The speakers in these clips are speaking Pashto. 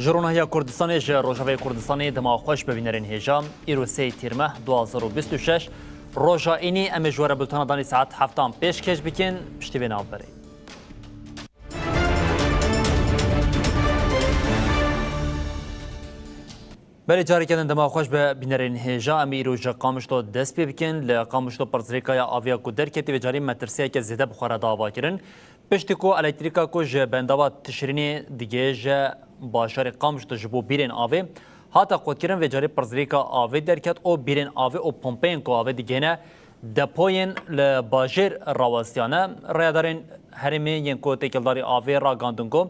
جرونهیا کردستان ج روجاوی کردستانی دما خوش ببینرین هجام ایرو سی تیرمه 2026 روجا اینی ام جوره بلتان دانی ساعت هفتان پیش کش بکن پشتی بیناو بری. بله جاری کردن دما خوش ببینرین هجا ام ایرو جا قامشتو دست پی بکن لقامشتو پرزریکای آویا کدر کتی و جاری مترسیه که زیده بخوره داوا کرن پشتی کو الکتریکا کو ج بنداوا تشرینی دیگه ج باشار قامشتو جبو بیرین آوه هاتا قد کرن و جاری پرزریکا آوه درکت او بیرین آوه او پمپین کو آوه دیگه نه دپوین لباجر راوستیانه رایدارین هرمی ین کو تکلداری آوه را گاندونگو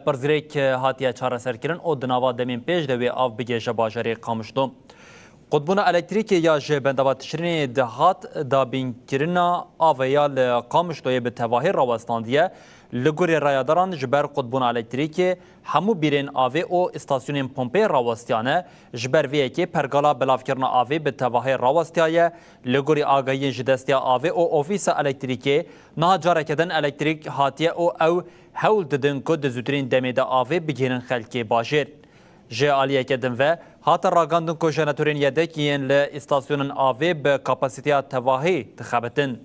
پرزریک هاتیا چاره سرکرن او دناوا دمین پیش دوی آو بگه ج باشاری قامشتو قطبونا الکتریکی یا جه بنداوا تشرینی دهات دا بین کرنا آویا لقامشتوی به تواهی راوستاندیه لگوری رایاداران جبر قطبونا الکتریکی همو بیرین آوی او استاسیونین پمپی راوستیانه جبر ویه که پرگالا بلاف کرنا آوی به تواهی راوستیایه لگوری آگاهی جدستیا آوی او اوفیس الکتریکی نه جاره کدن الکتریک هاتیه او هول ددن کد زودرین دمیده آوی بگیرن خلکی باشیر. جه آلیه کدن و هات راگاندن کو جنراتورین یدکین ل استاسیونن آوی به کاپاسیتیا تواهی تخبتن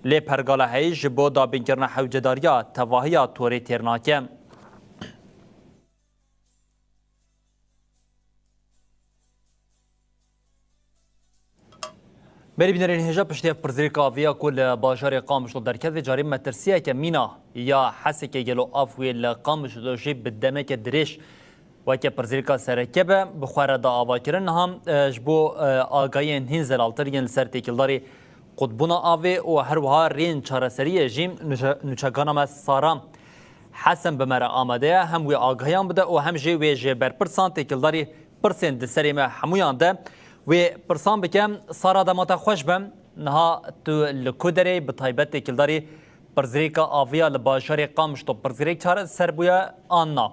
ل پرگاله هیج بو دا بینکرنا حوجداریا تواهیا توری ترناکه بری بینرین هجا پشتی پرزریک آویا کل باشار قامشتو درکت و جاری مترسیه که مینا یا حسی که گلو آفوی لقامشتو جی بدمه که درش و که پرزیرکا سرکبه بخوره دا آوا کرن هم جبو آگاهی هین زلالترین سر تکیلداری قطبونا آوه و هر وها رین چارسری جیم نوچگانم سارام حسن بمره آمده هم وی آگاهیان بده و هم جی وی جی بر پرسان تکیلداری پرسین دسری ما همویان ده و پرسان بکم سارا دماتا خوش بم نها تو لکودری بطایبت تکیلداری پرزیرکا آویا لباشاری قامشتو پرزیرک چار سر بویا آننا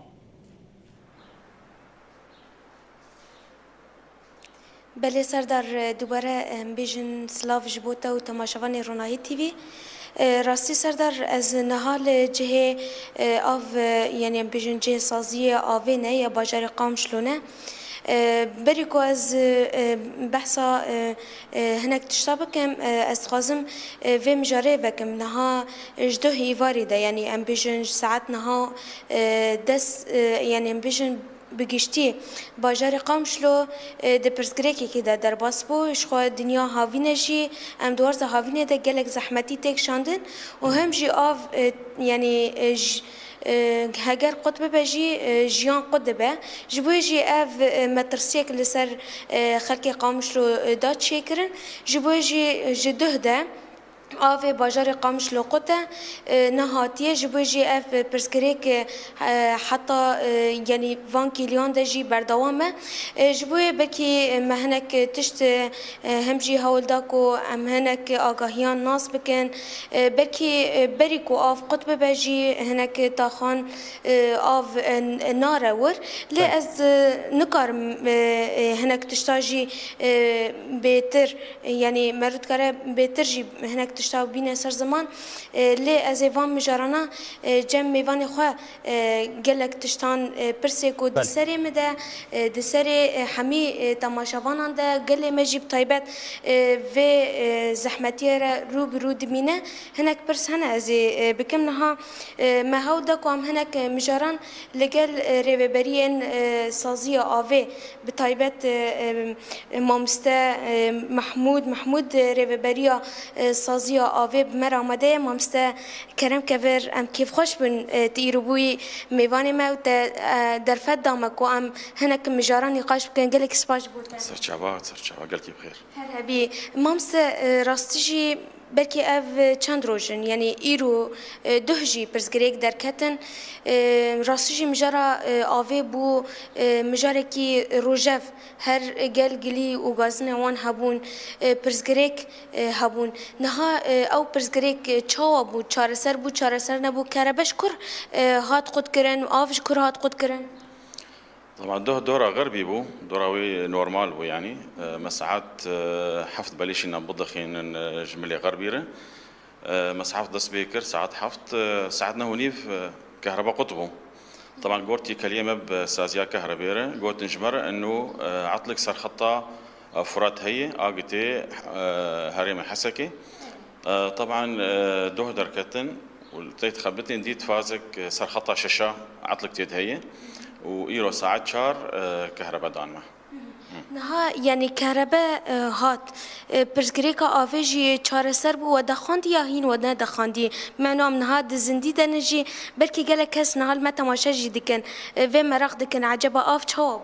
بله سردار دوباره بیشن سلاف جبوتا و تماشاوان رونایی تیوی راستی سردار از نهال جه آف یعنی بیشن جه سازی آوینه یا باجار قامشلونه بریکو از بحثا هناك تشتابكم استخازم في مجاري بكم نها جدو هيفاري ده يعني ام بيجن ساعات نها دس يعني ام بيجن بگشتی باجار قامشلو د پرسگریکی که در باسپو شخوا دنیا هاوینه جی ام دوارز هاوینه ده گلک زحمتی تک شاندن و هم جی آف یعنی هگر قطب بجی جیان قطبه جبوی جی اف مترسیک لسر خلق قامشلو داد شکرن جبوی جی جده ده آف باجار قامش لقطة نهاتية جبوجي اف برسكريك حتى يعني 20 كيليون دجي بردوامه جبوي بكي مهنك تشت همجي هول داكو ام هنك آگاهيان ناس بكن بكي بريكو آف قطب بجي هنك تاخان آف نارور لأز نكار هنك تشتاجي بيتر يعني مرد كاره بيتر جي هنك تشتاو بینه سر زمان لی از ایوان مجارانا جم میوان خواه گلک تشتان پرسیکو دسری مده دسری همی تماشاوانان ده گلی مجیب طایبت و زحمتی را رو برو دمینه هنک پرس هنه از بکم نها مهاو دکو هم هنک مجاران لگل ریوبرین سازی آوه بطایبت مامسته محمود ریوبریا سازی آوه بمر آمده مامسته کرم کور ام کیف خوش بن تیروبوی میوان ما و در فد دامکو ام هنک مجاران نقاش بکن گلک سپاش بودن سرچاوا گلکی بخیر هر هبی مامسته راستیجی بلکه اف چند روزن یعنی ایرو دهجی پرزگریک در کتن راستیجی مجارا آوه بو مجاره کی روجف هر گلی و گازن وان هبون پرزگریک هبون نها او پرزگریک چاوا بو چارسر بو چارسر نبو کربش کر هات قد کرن آفش کر هات قد کرن طبعا دورة غربي بو دوراوي نورمال بو يعني مساعات حفظ بليش نبضخين جملي غربيره مساعات دس بيكر ساعات حفظ ساعتنا هونيف كهرباء قطبو طبعا قورتي كلمة بسازيا كهربيرة قوت نجمر انه عطلك سر خطة فرات هي اقتي هريم حسكي طبعا دوه دركتن والتيت خبتني نديت فازك سر خطة شاشة عطلك تيد هي وإيرو ساعات شار كهرباء دانما نها يعني كهرباء هات برزقريكا آفيجي چار سرب و دخاندي يا هين و نه دخاندي معناه من هاد زندي دنجي بلكي قالك كاس نهال ما تماشا جي دكن في مراق دكن عجبا آف چواب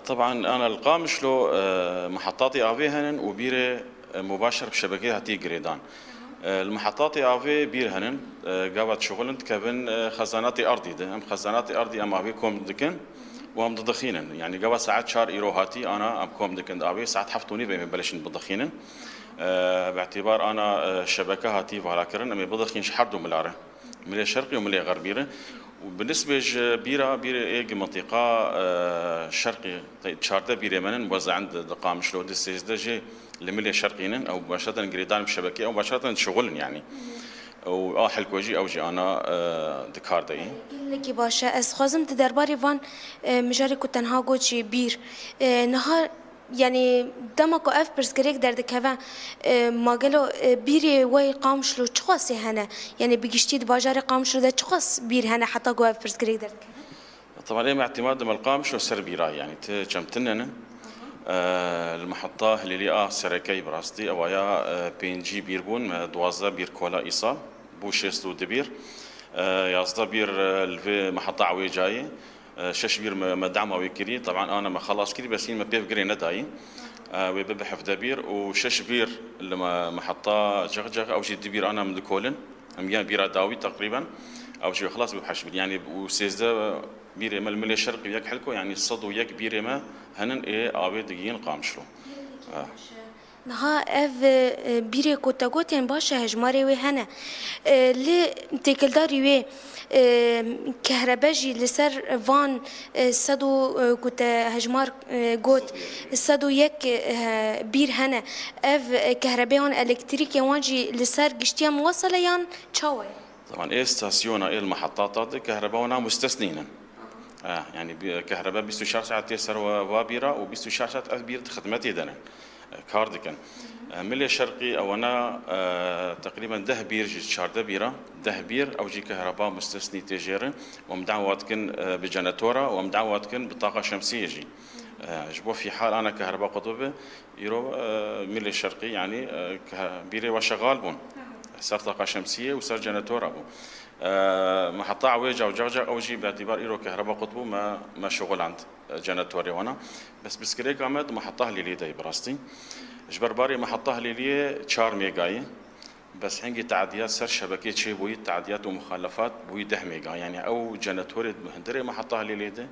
طبعا انا القامش له محطاتي افي هنن وبيره مباشر بشبكه هاتي جريدان المحطات افي بير هنن قاوت شغلن كابن خزاناتي ارضي ده ام خزاناتي ارضي ام افي كوم دكن وام دخينن يعني قاوت ساعات شهر ايرو هاتي انا ام كوم دكن افي ساعات حفتوني ببلشن بدخينن باعتبار انا شبكه هاتي فالاكرن ام بدخين شحردو ملاره ملي شرقي وملي غربيره وبالنسبة بيرة إيج منطقة شرقي تشاردا بيرة منن موزع عند دقام شلو دستيز دجي لملي شرقينن أو مباشرة قريدان بشبكة أو مباشرة شغلن يعني أو حلك وجي أو جي أنا دكار داي. لك باشا از خازم تدرباري فان مجاري كنت تنها قوتشي بير نهار يعني دمكو اف برسكريك دردك هوا ما قالوا بيري واي قامشلو چخاصي هنا يعني بيجشتي باجاري قامشلو ده چخاص بير هنا حتى قو اف برسكريك دردك طبعا إيه اعتماد من القامشلو سر بيرا يعني تجمتنن المحطة اللي لقى سركي براستي أو يا بينجي بيربون دوازة بير كولا إيصال بوشيستو دبير يازدا بير الفي محطة عوي جاي شش بير مدعمة ويكري طبعا أنا ما خلص كذي بس هي ما بيف قري نداي وببحث دبير وشش بير لما محطة جغ أو جي دبير أنا من دكولن أميان بيرا داوي تقريبا أو شيء خلاص بحش يعني وسيزدا بير ما الملي الشرقي ياك حلكو يعني الصد وياك بير ما هنن إيه آبي دقيقين قامشلو نها اف بيري كوتا قوتين باشا هجماري وي هنا لي تيكلداري وي كهرباجي لسر فان صدو كوتا هجمار قوت صدو يك بير هنا اف كهرباون الكتريكي وانجي لسر قشتيا موصلة يان تشاوي طبعا إيه ستاسيونا إيه المحطات كهرباونا مستثنين يعني كهرباء 24 ساعة تيسر وبيرة و 24 ساعة أبير خدمتي دنا كاردكن ملي شرقي او انا تقريبا 10 بير جي شارده بيره 10 بير او جي كهرباء مستثني تجير ومدعواتكن بجناتورا ومدعواتكن بطاقه شمسيه جي جبو في حال انا كهرباء قطبه يرو ملي شرقي يعني بيري وشغال بون صار طاقه شمسيه وصار جناتورا بون محطة عويجة وجغجة أو جي باعتبار إيرو كهرباء قطبو ما شغل عند جناتوري هنا بس بسكريك عمد محطة هليلية داي براستي جبرباري محطة هليلية 4 ميجاي بس حنجي تعديات سر شبكة شيء بوي تعديات ومخالفات بوي 10 ميجا يعني أو جناتوري مهندري محطة هليلية دي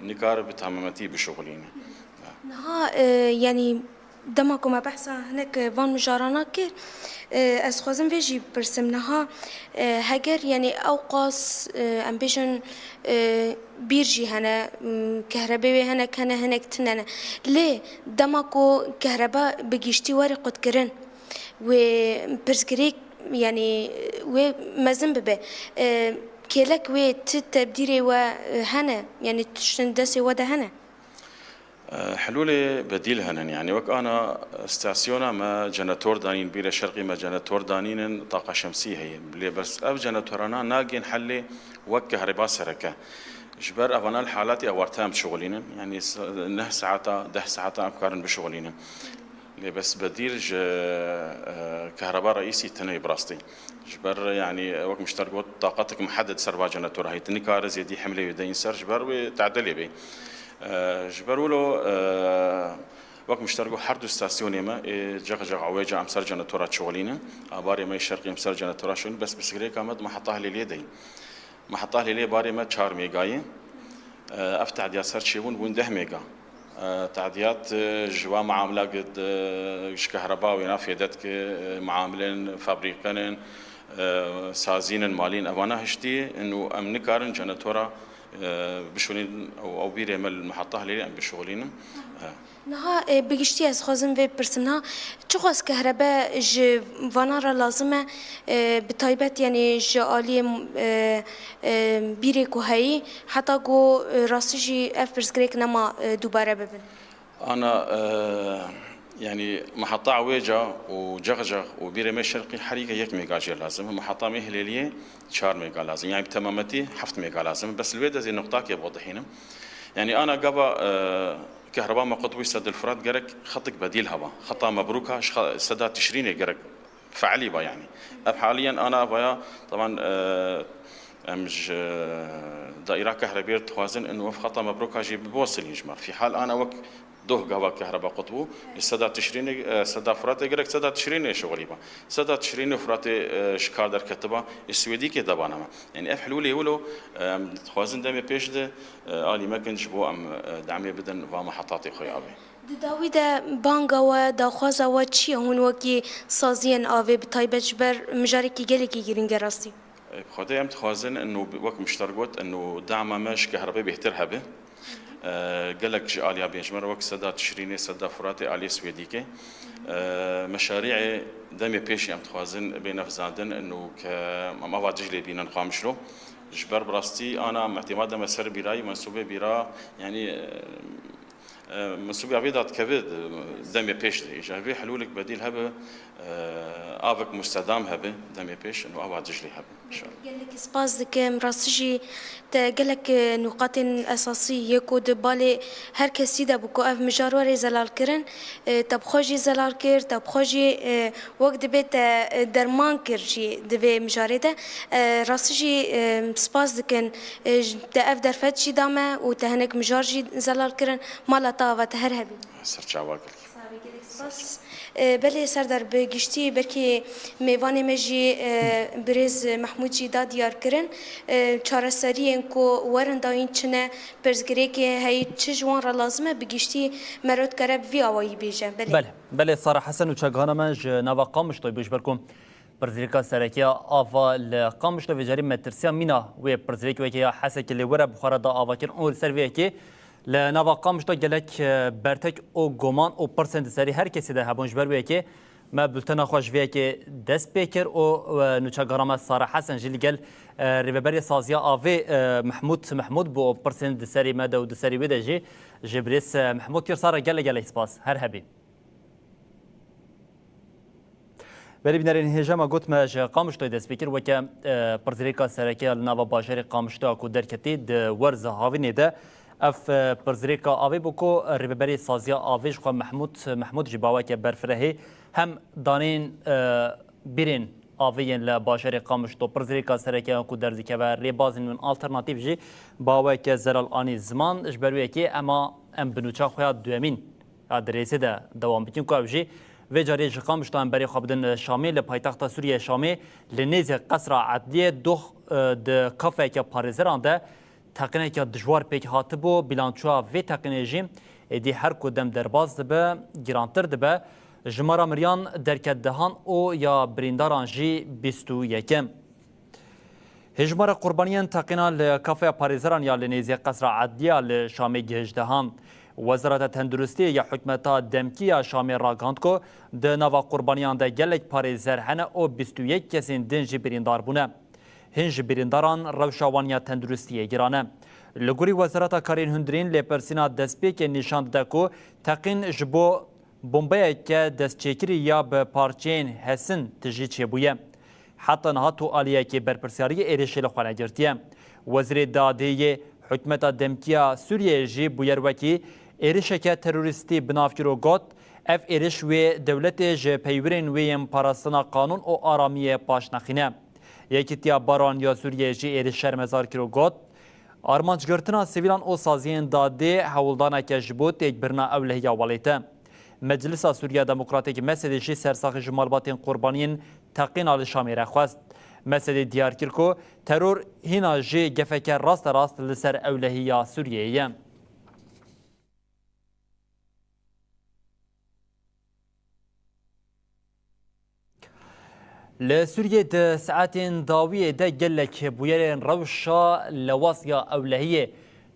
نكار بتهممتي بشغليني نها يعني دمكو ما بحثا هناك فان مجارانا كير از خوازم فيجي برسمناها هاجر يعني اوقاس امبيشن بيرجي هنا كهرباء هنا كان هناك تننا ليه دمكو كهرباء بجيشتي ورقة كرن و برسكريك يعني و مازن ببه كيلك و تتبديري وهنا يعني تشتندسي وده هنا حلول بديل هنن يعني وك أنا استاسيونا ما جناتور دانين بير شرقي ما جناتور دانين طاقة شمسية هي اللي بس أف جناتورنا ناقين حلي وك كهرباء سركة جبر أفنا الحالات أورتام شغلين يعني 9 ساعات 10 ساعات أفكارن بشغلين اللي بس بديل كهرباء رئيسي تني براستي جبر يعني وك مشترك طاقتك محدد سربا جناتور هي تني كارز يدي حملة يدين سر جبر وتعدلي بي جبرولو وقت مشتركو حردو ستاسيوني ما جغ عويجة أمسر جناتورات شغلين أباري ما الشرقي أمسر جناتورات شغلين بس بسكري كامد محطة هليلية دي محطة هليلية باري ما 4 ميجاي أفتح تعديات سر شيبون بون 10 ميجا تعديات جوا معاملة قد كهرباء ونافيدتك معاملين فابريقين سازين مالين أوانا هشتي إنه أمنكارن جناتورا بشولين او بيري مال المحطه هلي ام بشغلين نها بگشتی از خوازم و پرسنها چقدر كهرباء ج فانارا لازمه بتایبت یعنی جالی بیری کوهی حتی گو راستجی اف برسکریک نما دوباره ببین. انا يعني محطة عويجة وجغجغ وبيرمي الشرقي حريقة 1 ميجا جير لازم محطة مهليلية 4 ميجا لازم يعني بتمامتي 7 ميجا لازم بس الويدة زي نقطة كي بوضحينا يعني أنا قبل كهرباء ما قطوي سد الفرات قرك خطك بديل هوا خطة مبروكة سدا تشريني قرك فعلي با يعني حاليا أنا بيا طبعا مش دائرة كهربية توازن إنه في خطة مبروكة جيب بوصل يجمر في حال أنا وقت دوه قهوة كهرباء قطبو السدا تشريني سدا فراتي قرك سدا تشريني شغلي با سدا تشريني فراتي شكار در كتبه السويدي كي دبانما يعني اف حلولي ولو خوازن دمي بيش ده آلي ما كنش بو ام دعمي بدن و محطاتي خوي ابي داویده بانگا و داخوازا و چی هون وکی سازین آوه بتایبت جبر مجاری کی گلی کی گیرنگ راستی خدای ام تخوازن انه وقت مشتركوت انه دعم ماش كهرباء بيهترها به قالك جاليا بيجمر وقت سدا تشريني سدا فراتي آلي سويديكي مشاريع دمي بيشي ام تخوازن بين فزادن انه ما واجه لي بينا نقامشلو جبر براستي انا اعتماد مسر براي منسوبه برا يعني منسوبه عبيدات كبد دمي بيش دي جابي حلولك بديل هبه آفك مستدام هبه دمي بيش انه واجه لي هبه ان شاء الله قالك سباس دكم راستجي قالك نقاط اساسيه كود بالي هر کسی ده بکو اف مجارور زلال کرن تبخوجي زلال کر تبخوجي وقت بيت درمان کرجي دبي مجاري ده راستجي سباس دكن ده اف درفت شي دامه و تهنك مجارجي زلال کرن مالا تاوه هر هبي سرچاوا سپاس بله سردار بگشتی برکی میوان مجی برز محمود جی دا دیار کرن چارەسەری انکو ورن داین چنه پرزگری که هی چه جوان را لازمه بگشتی مرد کرب وی آوایی بیجه بله سارا حسن و چگانه من نوا قامش توی بش برکم پرزگریکا سرکی آوا لقامش توی جاری مترسیا مینا و پرزگریک وکی حسک لیوره بخاره دا آوا کن اول سر وکی لنوا قامش تو گلک برتک او گمان او پرسنت سری هر کسی ده هبونج بر که ما بلتنا خوش وی که دست پیکر او نوچگرام سارا حسن جلی گل ریبری سازیا آوی محمود بو پرسنت سری ما دو سری وی ده جبریس محمود تیر سارا گل اسپاس هر هبی بری بنرین هجما گوت ما قامش تو دست پیکر و که پرزریکا سرکی نوا باشری قامش تو کو درکتی د ورز هاوینه ده اف پرزریکا آوی بکو ریبری سازیا آویش خو محمود جباوا که برفره هم دانین بیرین آویین لباشر قامش تو پرزریکا سرکی کو درزی که و ریبازین من آلترناتیو جی باوا که زرال آنی زمان اجبروی که اما ام بنوچا خویا دوامین ادریسه ده دوام بکن کو جی و جاری قامش تو بری خوابدن شامی لپایتخت سوریه شامی لنیز قصر عدلیه دو د کافه که پاریزران ده تقنیه که دجوار پیک هاتبو بیلانچوا و تقنیه دی هر کدام درباز دبه گرانتر دبه جمارا مریان درکت دهان او یا برینداران جی 21 هجمار قربانیان تقینا لکافه پاریزران یا لنیزی قصر عدلیه لشامی گهجدهان وزارت تندرستی یا حکمتا دمکی یا شامی راگاند کو ده نوا قربانیان ده گلک پاریزر هنه او 21 کسین دنجی بریندار بونه هنج برینداران روشاوانیا تندرستی گرانه لگوری وزارت کارین هندرین لپرسینا دسپیک نشان ده کو تقین جبو بومبه که دستچکری یا به پارچین حسن تجی چبویه حتی نهاتو آلیه که برپرسیاری ایرشیل خوانه گرتیه وزیر داده حکمت دمکیا سوریه جی بویروکی ایرشکه تروریستی بنافکرو گوت اف ایرش و دولت جه پیورین ویم پاراستنا قانون او آرامیه پاش نخینه یکی تیا باران یا سوریه جی ایرش شرمزار کرو گوت آرمانچ گرتنا سیویلان او سازین داده حولدانه که جبوت یک برنا اولهی والیته مجلس سوریه دموکراتیک مسجد جی سرساخ جمالباتین قربانین تقین آل شامی رخواست مسجد دیار کرکو ترور هینا جی گفکر راست لسر اولهی سوریه لسوریه ده ساعتین داویه ده گلک بویرین روشا لواسیا اولهیه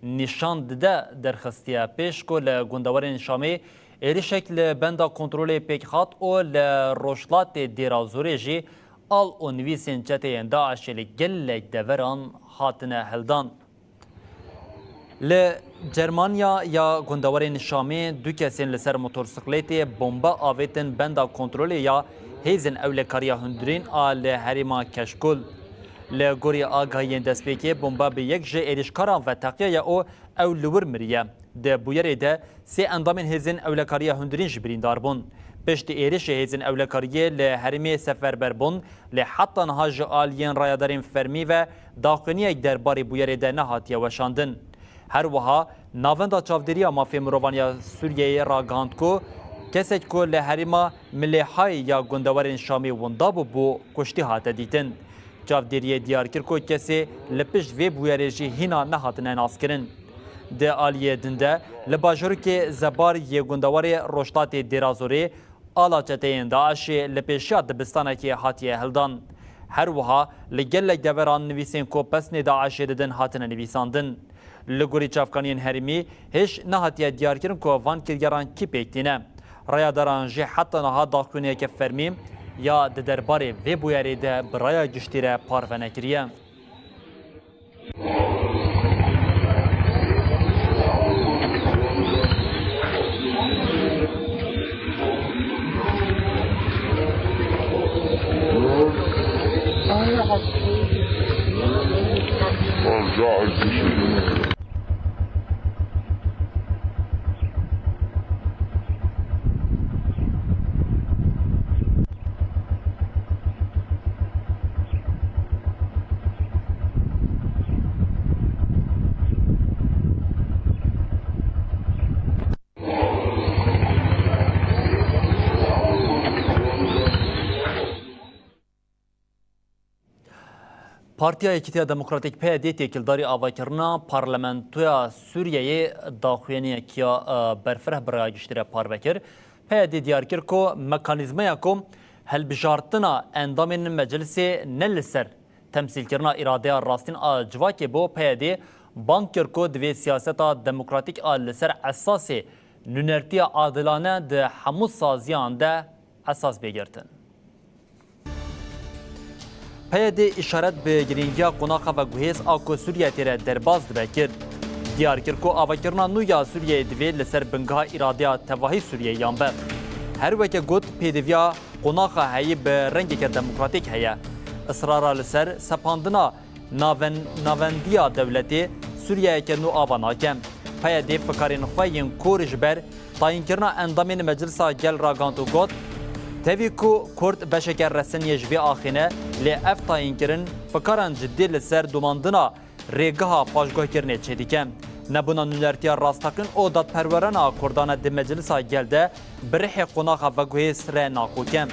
نشان ده درخستیا پیش کو لگوندوارین شامی ایری شکل بندا کنترول پیکخات او لروشلات دیرازوری جی آل و نویسین چتین داعش لگلک دوران هاتنه هلدان. لجرمانیا یا گوندوارین شامی دو کسین لسر موتورسیکلتی بمبا آویتن بندا کنترول یا هیزن اولکاریا هندرین آل هریما کشکل. لگوری آگاهی دستپیکی بمبا به یک جه ایرشکاران و تقیه او اولور مریه. ده بویره ده سی اندامین هیزن اولکاریا هندرین جبرین داربون. پشت ایرش هیزن اولکاریه لحرمی سفربر بون لحتی نهاج آلین رایدارین فرمی و داخنی درباری بویره ده نهاتیه وشاندن. هر وها ناوندا چاودریا مافیا مروانیا سوریه را گاند کو کسی که لحریما ملیحای یا گندوارین شامی وندابو بو کشتی هاته دیتن. چاودریه دیار کر کو کسی لپشت و بویرجی هینا نهاتنه ناس کرن. ده آلیه دنده لباجرو که زبار یه گندواری روشتات دیرازوری آلا چتین داعش لپشیات دبستانه که هاتیه هلدان. هر وها لگلک دوران نویسین کو پسن داعش ددن هاتنه نویساندن. لگوری چافکانین هرمی هیچ نهاتیه دیار کرن که وان کرگران کی پیکتینه. رaya daranjê heta niha daxuyîneke fermî ya di derbarê vê bûyerê de bi raya giştî re parve nekiriye. Partiya Yekîtiya Demokratîk PYD têkilddarî avakirina Parlamentoya Sûriyeyê daxuyaniyekiya berfireh bi raya giştî re parve kir. PYD diyar kir ku mekanîzmaya ku helbijartina endamên meclisê ne li ser temsîlkirina îradeya rastîn a civakê bo PYD bang kir ku divê siyaseta demokratîk a li ser esasê nûnertiya adilane di hemû saziyan de esas bêgirtin. PYD işaret bi girîngiya qonaxa ve guhêz a ku Sûriye têre derbas dibe kir. Diyar kir ku avakirina nû ya Sûriyeyê divê li ser bingeha îradeya tevahî Sûriyeyê yan be. Her weke got pêdiviya qonaxa heyî bi rengeke demokratîk heye. Israra li ser sepandina navendiya dewletê Sûriyeyeke nû ava nake. PYD fikarên xwe yên kor ji ber tayînkirina endamên meclisa gel ragand û got tevî ku Kurd beşeke reseniye ji vê axîne lê ev tayînkirin fikaran ciddî li ser domandina rêgeha paşguhkirinê çêdike. Nebûna nûnertiya rastaqîn û dadperwerena Kurdan di meclisa gel de bi rihê qonaxa veguhêz re nakoke.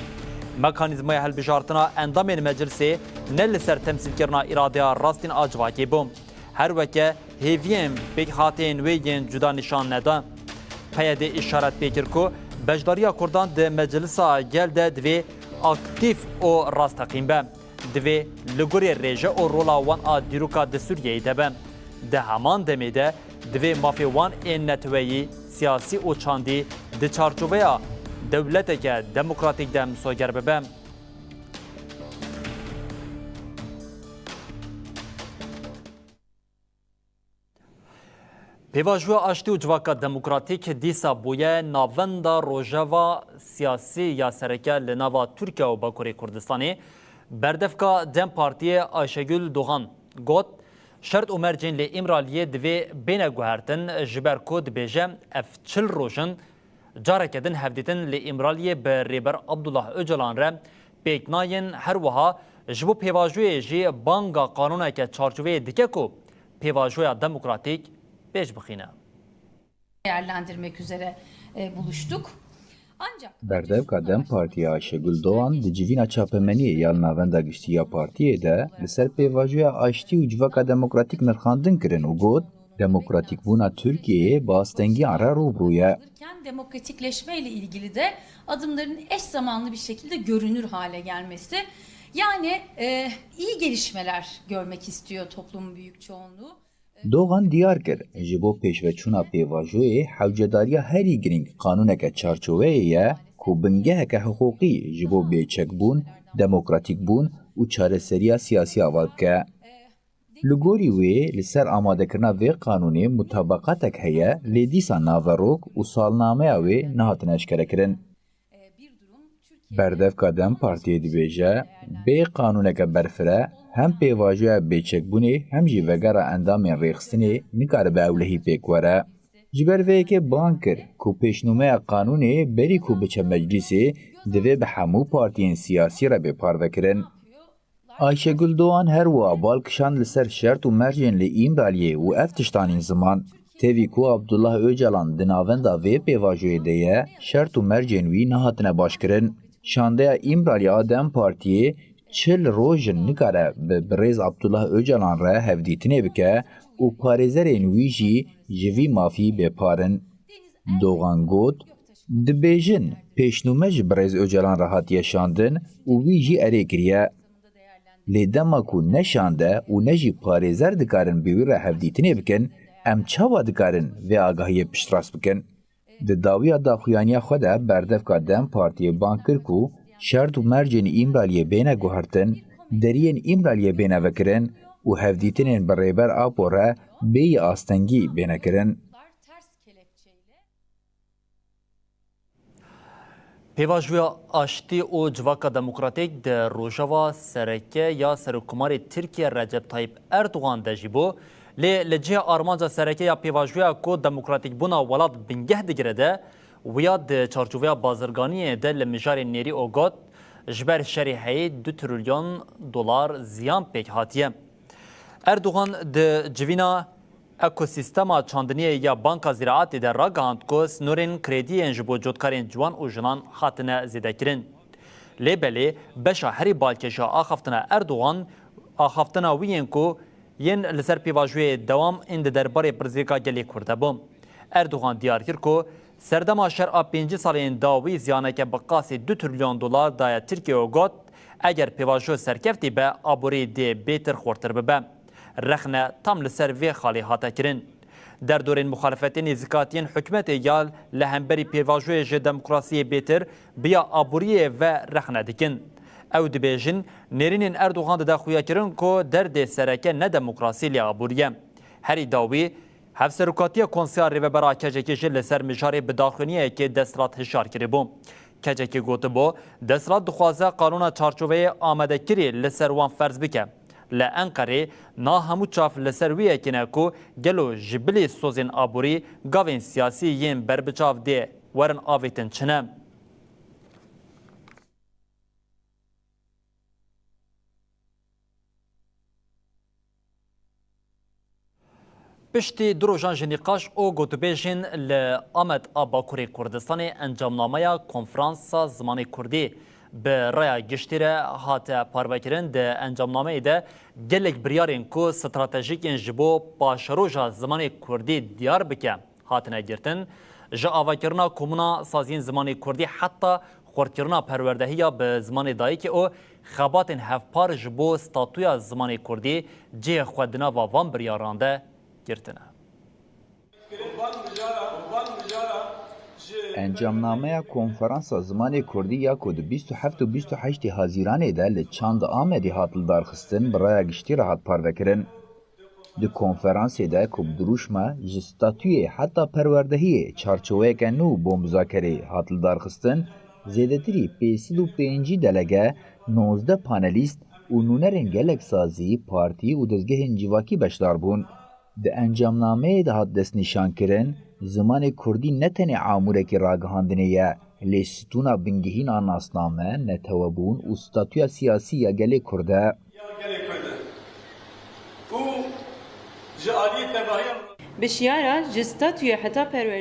Mekanîzmaya helbijartina endamên meclisê ne li ser temsîlkirina îradeya rastîn a civakê bû. Her weke hêviyên pêkhatên wê yên cuda nîşan neda. PYD işaret pêkir ku bejdariya Kurdan di meclisa gel de divê aktif û rastaqîn be. Divê li gorî rêje û rola wan a dîroka di Sûriyeyê de be. Di heman demê de divê mafê wan ên netweyî, siyasî û çandî di çarçoveya dewleteke demokratîk de misoger bibe. Pêvajoya aştî û civaka demokratîk dîsa bûye navenda rojeva siyasî ya sereke li nava Tirkiye û Bakurê Kurdistanê berdevka Dem Partiyê Ayşegül Doğan got şert û mercên li Îmraliyê divê bêne guhertin ji ber ku dibêje ev çil rojin careke din hevdîtin li Îmraliyê bi rêber Abdullah Öcalan re pêk nayên her wiha ji bo pêvajoyê jî banga qanûneke çarçoveyê dike ku pêvajoya demokratîk beş bixîne. Değerlendirmek üzere buluştuk. Ancak Berdevka Dem Partiya Ayşegül Doğan di civîna çapemeniyê ya navenda giştî ya partiyê de li ser pêvajoya aştî û civaka demokratîk nirxandin kirin û got demokratîkbûna Tirkiyeyê bi astengiyan re rûbirûye. Demokratikleşme ile ilgili de adımların eş zamanlı bir şekilde görünür hale gelmesi Yani iyi gelişmeler görmek istiyor toplumun büyük çoğunluğu. Doğan diyar kir ji bo pêşveçûna pêvajoyê hewcedariya herî girîng qanûneke çarçoveyê ye ku bingeheke hiqûqî ji bo bêçekbûn, demokratîkbûn û çareseriya siyasî ava bike. Li gorî wê li ser amadekirina vê qanûnê mutabaqatek heye lê dîsa naverok û salnameya wê nehatin eşkerekirin. Berdevka Dem Partiyê dibêje bê qanûneke berfire hem pêvajoya bêçekbûnê hem jî vegera endamên rêxistinê nikare bi ewlehî pêk were. Ji ber vê yekê ban kir ku pêşnûmeya qanûnê berî ku biçe meclîsê divê bi hemû partiyên siyasî re bêparvekirin. Ayşegül Doğan her wiha balkişand li ser şert û mercên li İmraliyê û ev tiştanên ziman. Tevî ku Abdullah Öcalan di navenda vê pêvajoyê de ye, şert û mercên wî nehatine başkirin. Şandeya İmraliya Dem Partiyê 40 rojin nikare bi birêz Abdullah Öcalan re hevdîtinê bike û parêzerên wî jî ji vî mafî bêparin. Doğan got, dibêjin pêşnûme ji birêz Öcalan re hatiye şandin û wî jî erê kiriye. Lê dema ku ne şande û ne jî parêzer dikarin bi wî re hevdîtinê bikin, em çawa dikarin vê agahiyê piştrast bikin? Di dawiya daxuyaniya xwe de Berdevka Dem Partiyê ban kir ku şert û mercên İmraliyê bêne guhertin, deriyên İmraliyê bêne vekirin û hevdîtinên bi rêber Apo re bêyî astengî bêne kirin. Pêvajoya aştî û civaka demokratîk di rojava sereke ya Serokkomarê Tirkiye Recep Tayyip Erdogan de jî bo lê li ciha armanca sereke ya pêvajoya ku demokratîkbûna welat bingeh digire de wiya di çarçoveya bazirganiyê de li mijarê nêrî û got ji ber şerê heyê 2 trilyon dolar ziyan pêk hatiye. Erdogan di civîna ekosîstema çandiniyê ya Banka Ziraatê de ragihand ku snorên krediyên ji bo cotkarên ciwan û jinan hatine zêdekirin. Lêbelê beşa herî balkêşa axaftina Erdogan axaftina wî yên ku yên li ser pêvajoyê dewam ên di derbarê Pirzgirêka Gelê Kurd de bû. Erdogan diyar kir ku serdema şer'a 5 salên dawî ziyaneke bi qasî 2 trilyon dolar daye Tirkiye û got eger pêvajo serkeftî be aborî dê bêtir xurtir bibe. Rexne tam li ser vê xalê hate kirin. Derdorên muxalefetên nêzîkatiyên hikûmetê ya li hemberî pêvajoyê ji demokrasiyê bêtir biya aboriyê ve rexne dikin. Ew dibêjin nêrînên Erdogan di daxuyakirin ku derdê sereke ne demokrasî lê aboriye. Herî dawî hevserokatiya Konseya Rêvebera Kecekê jî li ser mijarê bi daxuyaniyekê desthilat hişar kiribû. Kecekê gotibo desthilat dixwaze qanûna çarçoveyê amedekirî li ser wan ferz bike. Li Enqerê na hemû çav li ser wî yekine ku gelo ji bilê sozên aborî gavên siyasî yên berbiçav dê werin avêtin çine. Piştî du rojan ji nîqaş û gotûbêjin li Amed a Bakurê Kurdistanê encamnameya konferansa zimanê Kurdî bi raya giştî re hate parvekirin di encamnameyê de gelek biryarên ku stratejîkên ji bo paşeroja zimanê Kurdî diyar bike hatine girtin, ji avakirina komûna saziyên zimanê Kurdî heta xurtkirina perwerdehiya bi zimanê dayîkê û xebatên hevpar ji bo statuya zimanê Kurdî cihê xwe di nava van biryaran de girtine. Encamnameya konferansa zimanê Kurdî ya ku di 27 û 28 Haziranê de li Çand Amedê hat lidarxistin bi raya giştî re hat parvekirin. Di konferansê de ku bi duruşma ji statûyê heta perwerdehiyê çarçoveyeke nû bo müzakerê hat lidarxistin, zêdetirî 505 delege, 19 panelîst û nûnerên gelek sazî, partî û dezgehên civakî beşdar bûn. Di encamnameyê de hat destnîşankirin, zimanê Kurdî ne tenê amûrekî ragihandinê ye, lê stûna bingehîna nasname, netewebûn û statûya siyasî ya gelê Kurd e.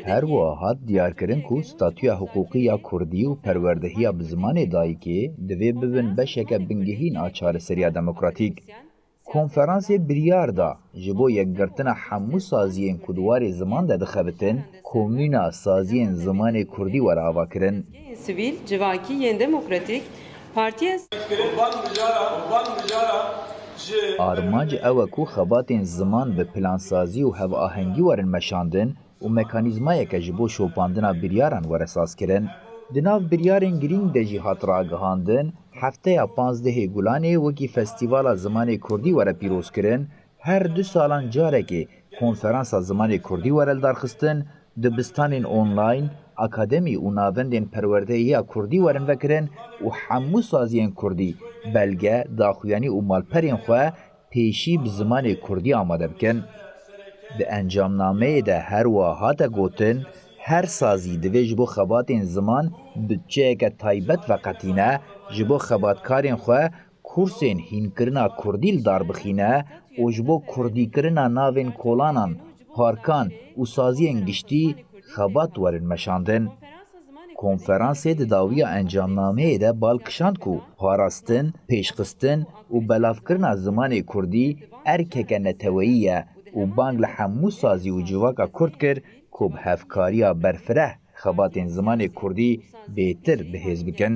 Her wiha hat diyarkirin ku statûya hiqûqî ya Kurdî û perwerdehiya bi zimanê dayîkê divê bibin beşeke bingehîn a çareseriya demokratîk. Konferansê biryar da ji bo yekgirtina hemû saziyên ku dwarê ziman de dixebitin, komûna saziyên zimanê Kurdî were avakirin. Sivîl, civakî yên demokratîk Partiye Armanc ew ku xebatên ziman bi plansazî û hevahengî werin meşandin û mekanîzmayeke ji bo şopandina biryaran were sazkirin, di nav biryarên girîng de jî hat ragihandin, hefteya 15 Gulanê wekî Festîvala Zimanê Kurdî were pîrozkirin, her 2 salan carekê konferansa Zimanê Kurdî were lidarxistin, dibistanên online, akademî û navendên perwerdeyiya Kurdî werin vekirin û hemû saziyên Kurdî, belge, daxuyanî û malperên xwe pêşî bi zimanê Kurdî amade bikin. Di encamnameyê de her wiha hate gotin, her sazî divê ji bo xebatên ziman bütçeyeke taybet veqetîne, ji bo xebatkarên xwe kursên hînkirina Kurdî li dar bixîne û ji bo kurdîkirina navên kolanan, parkan û saziyên giştî xebat werin meşandin. Konferansê di dawiya encamnameyê de balkişand ku parastin, pêşxistin û belavkirina zimanê Kurdî erkeke neteweyî ye û bang li hemû sazî û civaka Kurd kir ku bi hevkariya berfireh xebatên zimanê Kurdî bêtir bihêz bikin.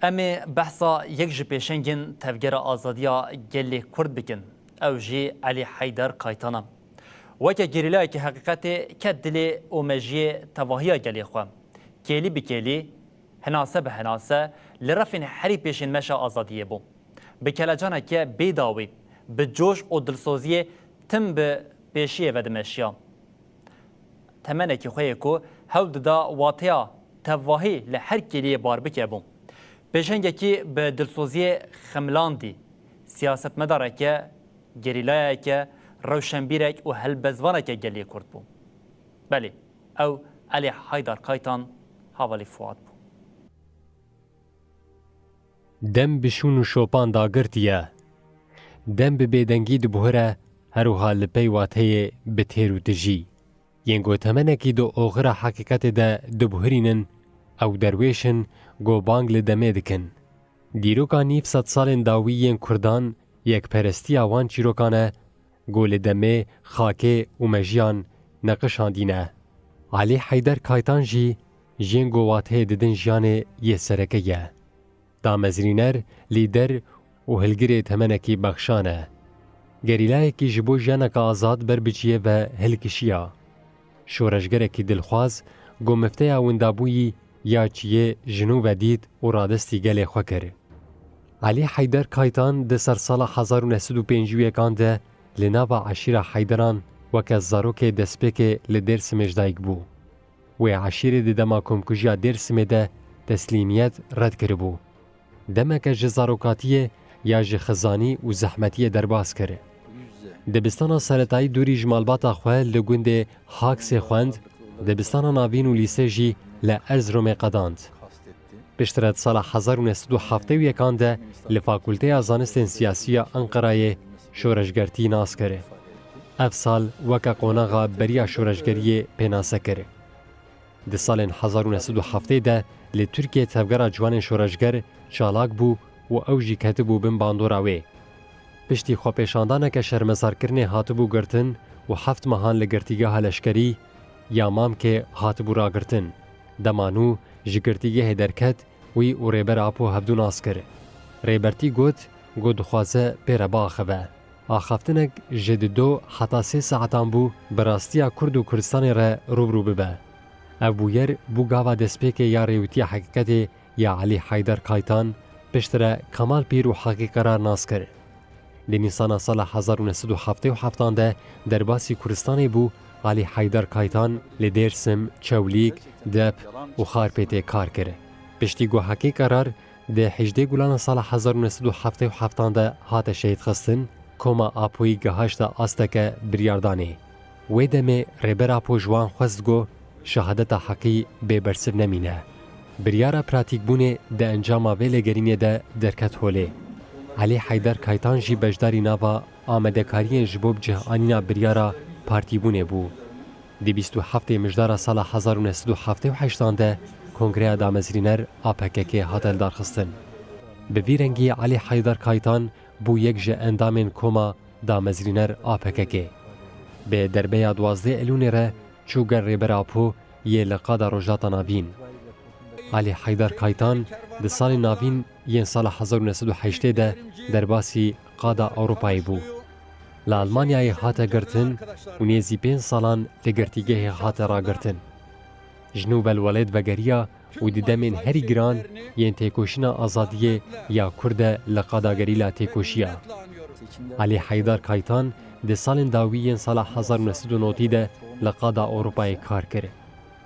Em ê behsa yek ji pêşengên tevgera azadiya gelê Kurd bikin. Ew jî Elî Heyder Kaytana. Weke gerîlayekî heqîqetê ket dilê û mejiyê tevahiya gelê xwe. Kêlî bi kêlî, henase bi henase li refên herî pêşên meşa azadiyê bû. Bi kelecaneke bêdawî, bi coş û dilsoziyê tim bi pêşiyê ve dimeşiya. Temenekî xwe ye ku hewl dida wateya tevahî li her kêliyê bar bike bû. Pêşengekî bi dilsoziyê xemlandî, siyasetmedareke, gerîlayeke, rewşenbîrek û helbezvaneke gelê Kurd bû. Belê, ew Elî Heyder Kaytan havalî Fuad bû. Dem bi şûn û şopan dagirtiye. Dem bi bêdengî dibuhire herwiha li pey wateyê bi têr û dijî. Yên gotemenekî di oxira heqîqetê de dibuhirînin, ew derwêşin gobang li demê dikin. Dîroka nîv sed salên dawî yên Kurdan yekperestiya wan çîrokan e, got li demê xakê û mejiyan neqişandîne. Elî Heyder Kaytan jî jên wateyê didin jiyanê yê sereke ye. Damezrîner, lîder û hilgirê temenekî bexşan e. Gerîlayekî ji bo jiyaneka azad berbiçiye ve hilkişiya. Şoreşgerekî dilxwaz, got mifteya windabûyî ya çiyê ji nû ve dît û radestî gelê xwe kir. Elî Heyder Kaytan di ser sala 1950 de li nava eşîra Heyderan weke zarokê destpêkê li Dêrsimê ji dayîk bû. Wê eşîrê di dema komkujiya Dêrsimê de teslîmiyet red kiribû. Demeke ji zarokatiyê ya ji xizanî û zehmetiyê derbas kir. Dibistana seretayî dûrî ji malbata xwe li gundê Haksê xwend, dibistana navîn û lîsê jî li Erzeromê qedand. Piştre sala 1971 de li Fakulteya Zanistên Siyasî ya Enqerayê şoreşgertî nas kir. Ev sal weke qonaxa beriya şoreşgeriyê pênase kir. Di salên 1970 de li Tirkiye tevgera ciwanên şoreşger çalak bû û ew jî ketibû bin bandora wê. Piştî xwepêşandaneke şermezarkirinê hatibû girtin û heft mehan li girtîgeha leşkerî ya mamkê hatibû ragirtin. Dema nû ji girtîgehê derket wî û rêber Apo hevdû nas kir. Rêbertî got dixwaze pê re biaxive. Axaftinek ji di 2 heta 3 saetan bû bi rastiya Kurd û Kurdistanê re rûbrû bibe. Ev bûyer bû gava destpêkê ya rêwîtiya heqîqetê ya Elî Heyder Kaytan piştre Kemal Pîr û Heqî Qerar nas kir. Di Nîsana sala 1977 de derbasî Kurdistanê bû Elî Heyder Kaytan li Dêrsim, Çewlîk, Dep û Xarpêtê kar kir. Piştî got Heqî Qerar di 18 Gulana sala 1977 de hate şehîdxistin, koma Apoyî gehaşta asteke biryardanê. Wê demê rêber Apo ji wan xwest got şehadeta Heqî bêbersiv nemîne. Biryara pratîkbûnê di encama vê lêgerînê de derket holê. Elî Heyder Kaytan jî beşdarî nava amedekariyên ji bo cîhanîna biryara partîbûnê bû. Di 27 mijdara sala 1978 de Kongreya Damezrîner APKK hate lidarxistin. Bi vî rengî Elî Heyder Kaytan bû yek ji endamên koma Damezrîner APKK. Bi derbeya 12 Elûnê re çû ger rêber Apo یê li qada rojata navîn. Alî Heydar Kaytan di salê navîn yên sala 1980 de derbasî qada Ewropayê bû. Li Almanyayê hate girtin û nêzî 5 salan li girtîgehê hate ragirtin. Ji nû belwelêt vegeriya û di demên herî giran yên têkoşîna azadiyê ya Kurd e li qadagerî la têkoşiya. Alî Heydar Kaytan di salên dawî yên sala 1990 de li qada Ewropayê kar kir.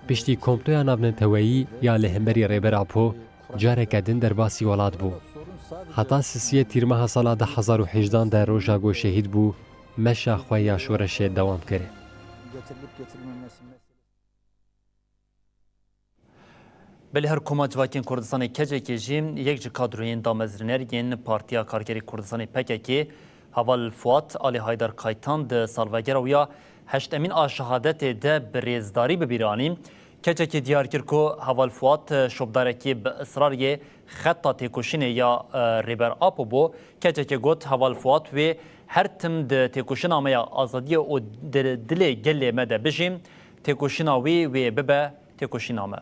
Piştî komploya navneteweyî ya li hemberî rêbera Po careke din derbasî welat bû. Heta sisiyê tîrmeha sala 2018 de roja got şehîd bû, meşa xwe ya şoreşê dewam kir. Belê her koma civakên Kurdistanê kecekê jî yek ji kadroyên damezrîneriyên Partiya Karkerî Kurdistanê PKK Heval Fuat Alî Heydar Kaytan di salvegera wî ya heştemîn a şehadetê de bi rêzdarî bibîranî. Keçekê diyar kir ku Heval Fuat şopdarekî bi ısrariyê xeta têkoşînê ya rêber Apo bû. Keçekê got Heval Fuat wê her tim di têkoşîna me ya azadiyê û dilê gelê me de bijî têkoşîna wê bibe têkoşîna me.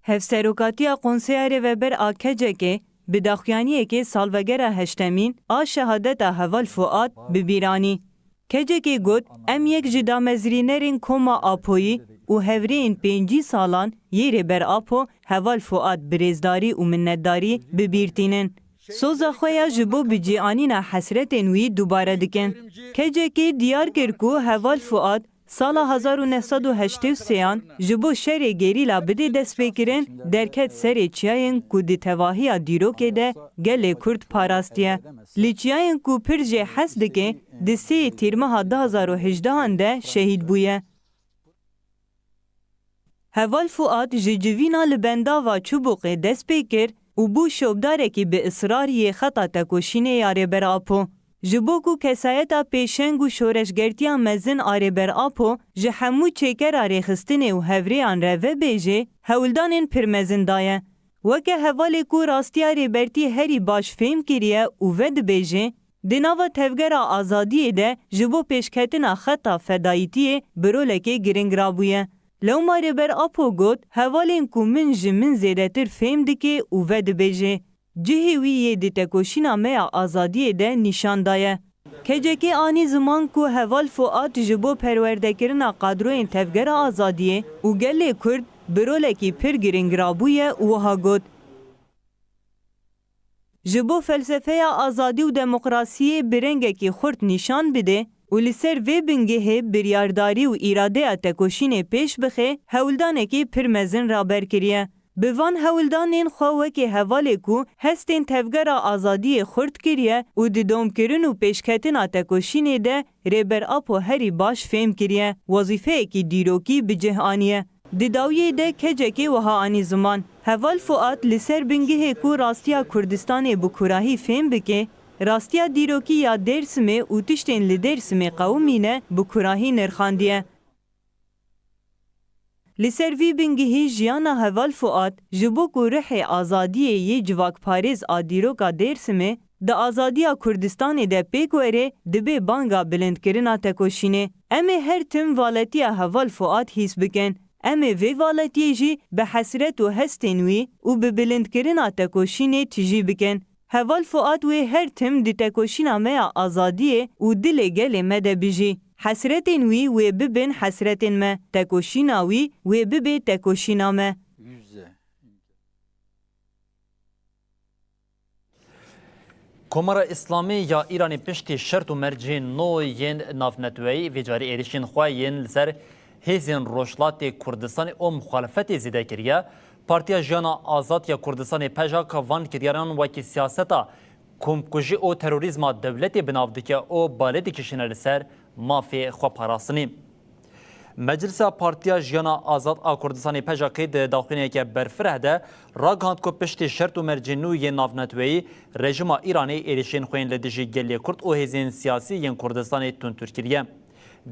Hevserokatiya Konseya Rêveber a Kecekê bi daxuyaniyekê salvegera heştemîn a şehadeta Heval Fuat bibîranî. Kecekê got em yek ji damezrînerên Koma Apoyî û hevreyên 5 salan yê rêber Apo Heval Fuat bi rêzdarî û minnetdarî bibîrtînin. Soza xwe ya ji bo bicîanîna hesretên wî dubare dikin. Kecekê diyar kir ku Heval Fuat sala 1983 ji bo şerê gerîla bidê destpêkirin derket serê çiyayên ku di tevahiya dîrokê de gelê Kurd parastiye. Li çiyayên ku pir jê hes dike di sê tîrmeha 2018 de şehîd bûye. Heval Fuat ji civîna li bendava çubûqê dest pê kir û bû şopdarekî bi ısrariyê xeta tekoşînê ya rêber Apo. Ji bo ku kesayeta pêşeng û şoreşgertiya mezin a rêber Apo ji hemû çêkera rêxistinê û hevreyan re vebêje hewldanên pirmezin daye. Weke hevalê ku rastiya rêbertî herî baş fêm kiriye û vedibêje, di nava tevgera azadiyê de ji bo pêşketina xeta fedayîtiyê bi rolekê giring rabûye. Lewma rêber Apo got hevalên ku min ji min zêdetir fêm dike û vedibêje. Cihê wî yê di tekoşîna me ya azadiyê de nîşan daye. Kecekê anî ziman ku Heval Fuat ji bo perwerdekirina kadroyên tevgera azadiyê û gelê Kurd bi rolekî pir giring rabûye û wiha got. Ji bo felsefeya azadî û demokrasiyê bi rengekî xurt nîşan bide û li ser vê bingehê biryardarî û îradeya tekoşînê pêş bixe hewldanekî pir mezin raberkiriye. Bi van hewldanên xwe wekî hevalê ku hestên tevgera azadiyê xurt kiriye û di domkirin û pêşketina tekoşînê de rêber Apo herî baş fêm kiriye, wezîfeyekî dîrokî bi cih aniye. Di dawiyê de kecekê wiha anî ziman. Heval Fuat li ser bingehê ku rastiya Kurdistanê bi kurahî fêm bike, rastiya dîrokî ya Dêrsimê û tiştên li Dêrsimê qewimîne bi kurahî nirxandiye. Li ser vî bingehî jiyana Heval Fuat ji bo ku rihê azadiyê yê civakparêz a dîroka Dêrsimê di azadiya Kurdistanê de pêk were dibe banga bilindkirina tekoşînê. Em ê her tim valetiya Heval Fuat hîs bikin. Em ê vê valetiyê jî bi hesret û hestên wî û bi bilindkirina tekoşînê tijî bikin. Heval Fuat wê her tim di tekoşîna me ya azadiyê û dilê gelê me de bijî. Hesretên wî wê bibin hesretên me, tekoşîna wî wê bibe tekoşîna me. Komara İslamî ya İranê piştî şert û mercên nû yên navneteweyî vê carî êrişên xwe yên li ser hêzên Rojhilatê Kurdistanê û muxalefetê zêde kiriye. Partiya Jiyana Azad ya Kurdistanê pejaka van kiryaran wekî siyaseta komkujî û terorîzma dewletê binav dike û balê dikişîne li ser mafê xwe parastinî. Meclisa Partiya Jiyana Azad a Kurdistanê pejakê di daxuyaneke berfireh de ragihand ku piştî şert û mercên nû yên navneteweyî rejima Îranê êrişên xwe yên li dijî gelê Kurd û hêzên siyasî yên Kurdistanê tundtür kiriye.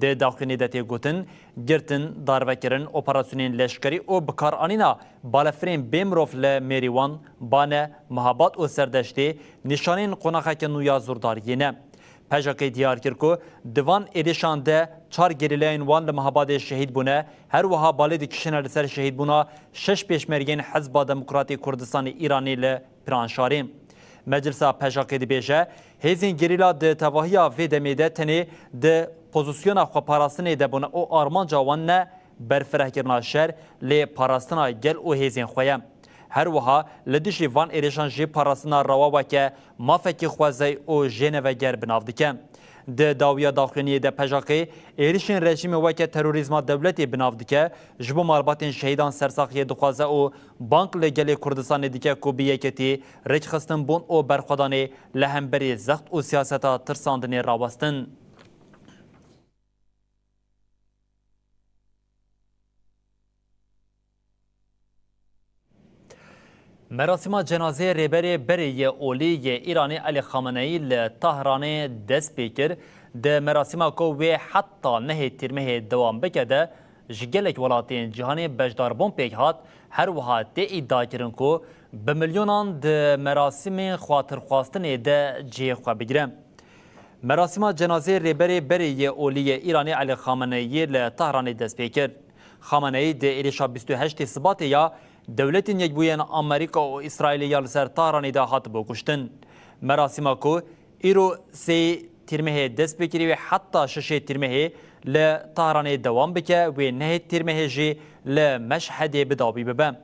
Di daxuyanê de tê gotin, girtin, darvekirin, operasyonên leşkerî û bikaranîna balefirên bê mirov li Mêrîwan, Bane, Mehabat û Serdeştê nîşanên qonaxeke nû ya zûrdariyê ne. پژاکی دیار کرد که دوان ایریشان ده 4 گریلین وان لمهاباد شهید بونه هر وها بالید کشنه لسر شهید بونه 6 پیشمرگین حزب دموکراتی کردستان ایرانی لپرانشاریم. مجلسا پژاکی دی بیجه هیزین گریلا ده تواهیا وی دمیده تنی ده پوزیسیون خو پاراستنی ده بونه او آرمان جوان نه برفره کرنا شهر لی پاراستنا گل او هیزین خویم. هر وها لدیشی وان ایریشان جی پاراستنا روا وکه مافکی خوازی او جنه و گر بناو دکه. ده داویا داخلینی ده پژاکی ایریشین رژیم وکه تروریزما دولتی بناو دکه جبو مالباتین شهیدان سرساخی دخوازه او بانک لگلی کردستان دیکه کو بیکتی رچ خستن بون او برخودانی لهمبری زخت او سیاستا ترساندنی راوستن. مراسم جنازه ریبری بری اولی ایرانی علی خامنه‌ای لطهران دست پیکر ده مراسم کوی حتی نه ترمه دوام بکده جگلک ولاتین جهانی بجدار بون پیک هات هر وها ده ادعا کرن کو به میلیونان ده مراسم خاطر خواستن ده جه خوا بگیرم. مراسم جنازه ریبری بری اولی ایرانی علی خامنه‌ای لطهران دست پیکر. خامنه‌ای ده ایریشا 28 سبات یا دولتین یکبوین امریکا و اسرائیل یا سر تهران ده هات بکشتن. مراسم کو ایرو سی ترمه دست بکری و حتی 6 ترمه ل تهران دوام بکه و 9 ترمه جی ل مشهد بدابی ببم.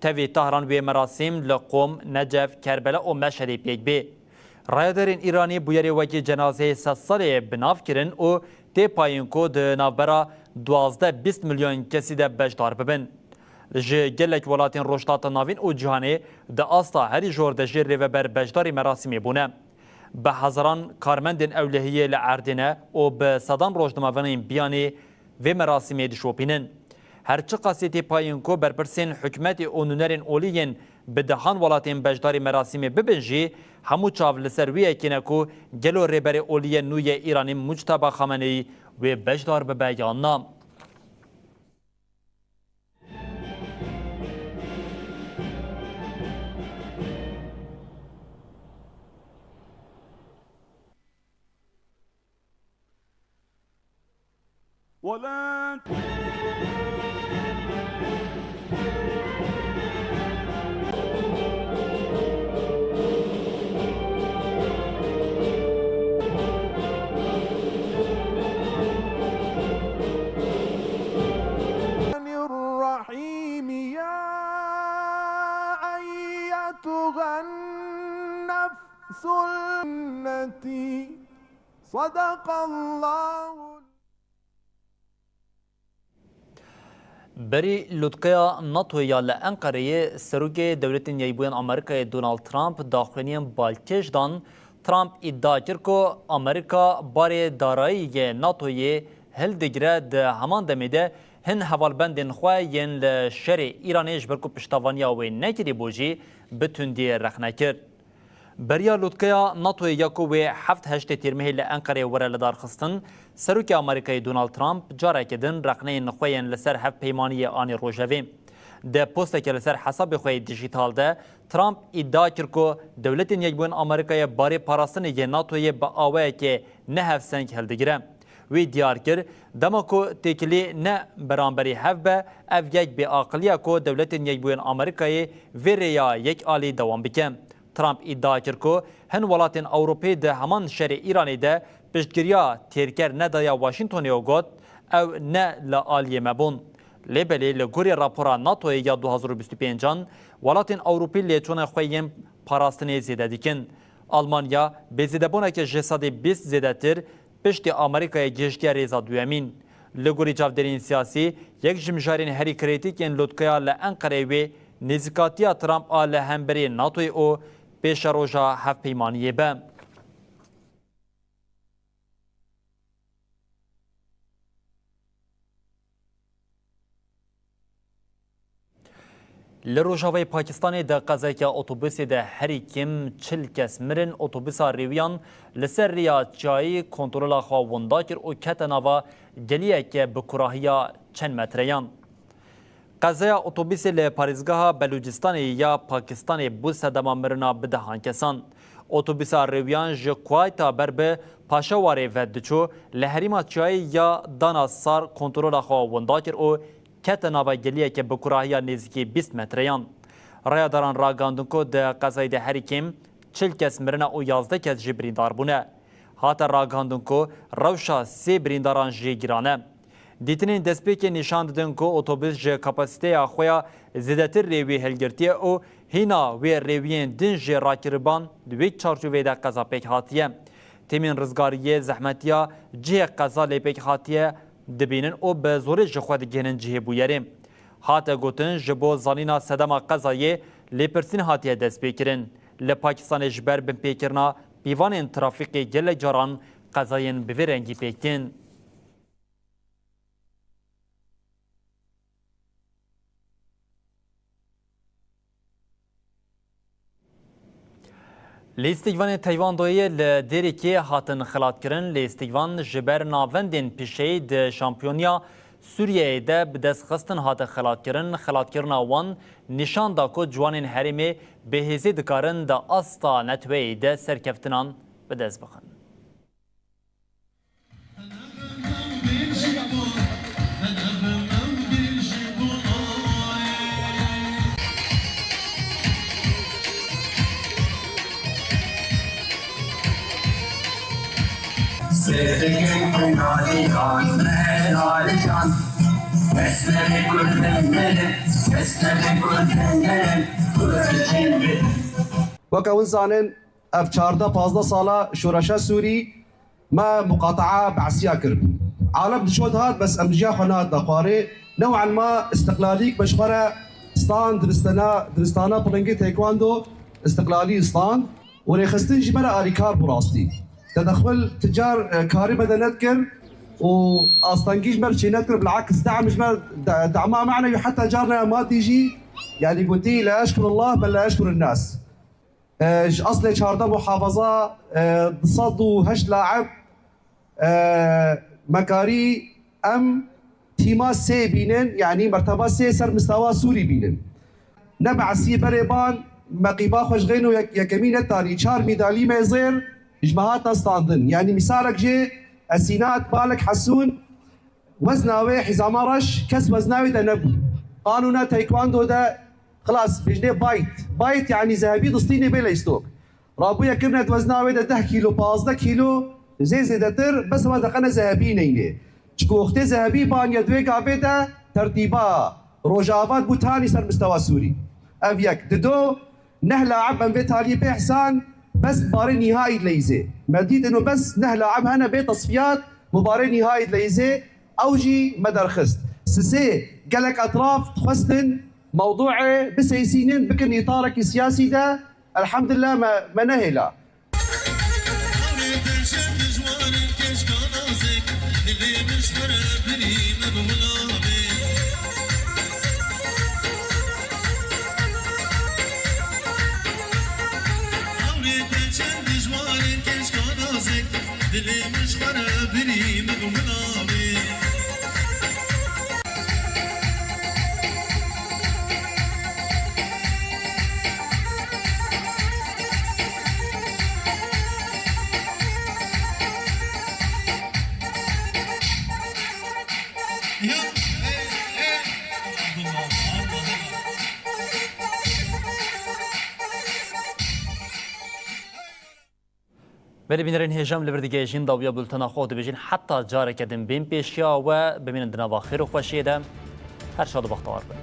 توی تهران و مراسم لقم نجف کربلا و مشهد پیک بی. رایدارین ایرانی بویری وکی جنازه 100 ساله بناف کرن و تی پایین کو ده نافبرا 12-20 میلیون کسی ده بجدار ببن. جه گلک ولاتین روشتات ناوین او جهانی ده آستا هری جور ده جیر ریو بر بجداری مراسمی بونه. به هزاران کارمندین اولهیه لعردینه و به صدان روشنموانین بیانی و مراسمی دشوپینن. هرچه قاسیتی پایین کو برپرسین حکمت اونونرین اولیین به دهان ولاتین بجداری مراسمی ببنجی همو چاو لسرویه کنه کو گلو ریبر اولیه نوی ایرانی مجتبی خامنه‌ای و بجدار به بیان نام. ولا الرحيم يا أيتها النفس التي صدق الله. بری لودقیا ناتو یا لانقره سروک دولتین ییبوین امریکای دونالد ترامپ داخلین بالکش دان ترامپ ادعا کرد که امریکا بار دارایی ناتوی هل دگره ده همان دمیده هن حوالبندین خواه ین لشر ایرانیش برکو پشتوانیا و نکری بوجی بتوندی رخنه کرد. بریا لودقیا ناتو یاکو و 7-8 تیرمه لانقره وره لدار خستن سروک امریکای دونالد ترامپ جاره کدن رقنه نخوین لسر هف پیمانی آنی روژوی. ده پوسته که لسر حساب خوی دیجیتال ده ترامپ ادعا کرد که دولتین یکبوین امریکای باری پاراستن یه ناتوی با آوه که نه هف سنگ هلدگیره. وی دیار کرد دما کو تکلی نه برانبری هف به اف یک به عقلیه که دولتین یکبوین امریکای ویریا یک آلی دوام بکن. ترامپ ادعا کرد که هن ولاتین اوروپی ده همان شهر ایرانی ده پشتگیریا تیرکر ندایا واشنطنی و گوت او نه لآلیه مبون. لیبلی لگوری راپورا ناتوی یا 2025 ولاتین اوروپی لیچون خوییم پاراستنی زیده دیکن. آلمانیا به زیده بونه که جسادی 20 زیده تر پشت امریکای گشتی ریزا دویمین. لگوری جافدرین سیاسی یک جمجارین هری کریتیکین لودکیا لانقره وی نزیکاتیا ترامپ آل همبری ناتوی او پیش روژا هف پیمانیه به. لروجاوی پاکستانی ده قضایی که اتوبوسی ده هری کم 40 کس مرن اتوبوسا ریویان لسر ریا جایی کنترول خواهوندا کر و کتناوا گلیه که بکراهیا چند متریان. قضای اتوبوسی ل پاریزگاه بلوچستان یا پاکستان بو سدما مرنا بدهان کسان اتوبیسا رویان ژ کوایتا بر به پاشاواری و دچو لهریما چای یا دانا سار کنترل خو ونداکر او کت ناوگلیه که بکراهیا نزدیکی 20 متریان ریا داران راگاندن کو د قضای د هریکیم 40 کس مرنه او 11 کس جبریندار بونه هاتا راگاندن کو روشا 3 برینداران جی گرانه دیتنین دسپیک نشان دادن کو اتوبوس ژ کپاسیته خویا زیاتر ریوی هلگرتی او هینا و ریوین دن ژ راکربان دوی چارچوبه د قضا پک هاتیه تیمین رزگاری زحمتیا جه قضا لپک هاتیه دبینن او به زور ژ خود گنن جه بویریم هاتا گوتن جبو زانینا صدما قضایه لپرسین هاتیه دسپیکرین ل پاکستان جبر بن پیکرنا پیوان ترافیک گل جاران قضاین به رنگی پیکتین لیستیوان تایوان دویه لدیری که هاتن خلات کرن لیستیوان جبر ناوندین پیشه د شامپیونیا سوریه ده به دست خستن هات خلات کرن وان نشان دا که جوانین حریمه به هزی دکارن دا استا نتوی ده سرکفتنان به دست بخن. Sevdiğim kınaliyan, helalican Besleri güldenlerim, besleri güldenlerim Güldenlerim وەکە زانن ئەف چاردا پازدە ساڵە شۆرەشە سووری مە مقاتعە بەعسیا کرد عالم دشۆت هات بەس ئەمجیا خۆنات دەخوارێ نەوعا ما استقلالیک بەشخەرە ستان درستانە پڵنگی تێکواندۆ استقلالی ستان و رێخستن ژی بەرە ئاریکار بڕاستی تدخل تجار كاري بدنات كر واستنجيش مر شينات كر بالعكس دعم مر دعمها معنا حتى جارنا ما تيجي يعني قلتي لا اشكر الله بل لا اشكر الناس اصلي شارده محافظه صدوا هش لاعب مكاري ام تيما سي بينن يعني مرتبه سي سر مستوى سوري بينن نبع سي بريبان مقيبا خوش غينو يا كمين التالي شار ميدالي ميزير اجماعات استاندن يعني مثالك جي السينات بالك حسون وزناوي حزام رش كس وزناوي ده نبو قانونا تايكواندو ده خلاص بجنيه بايت يعني ذهبي دستيني بلا يستوك رابويا كبنت وزناوي ده 10 كيلو 15 كيلو زي دتر بس ما دقنا ذهبي نينه چكو اختي ذهبي بان يدوي قابيته ترتيبا روجافات بوتاني سر مستوى سوري افيك ددو نهلا عبا بيتالي باحسان بس مباراة نهائي ليزي مديد انه بس نهلا هنا بتصفيات مباراة نهائي ليزي اوجي مدرخست سسي قالك اطراف تخستن موضوعي بسيسينين بكن اطارك السياسي ده الحمد لله ما نهلا بله بینرین هجام لبردگیشین داویا بولتنا خود بجین حتی جاره کدیم بین پیشیا و ببینن دنوا خیر و خوشیده هر شاد و بختار بین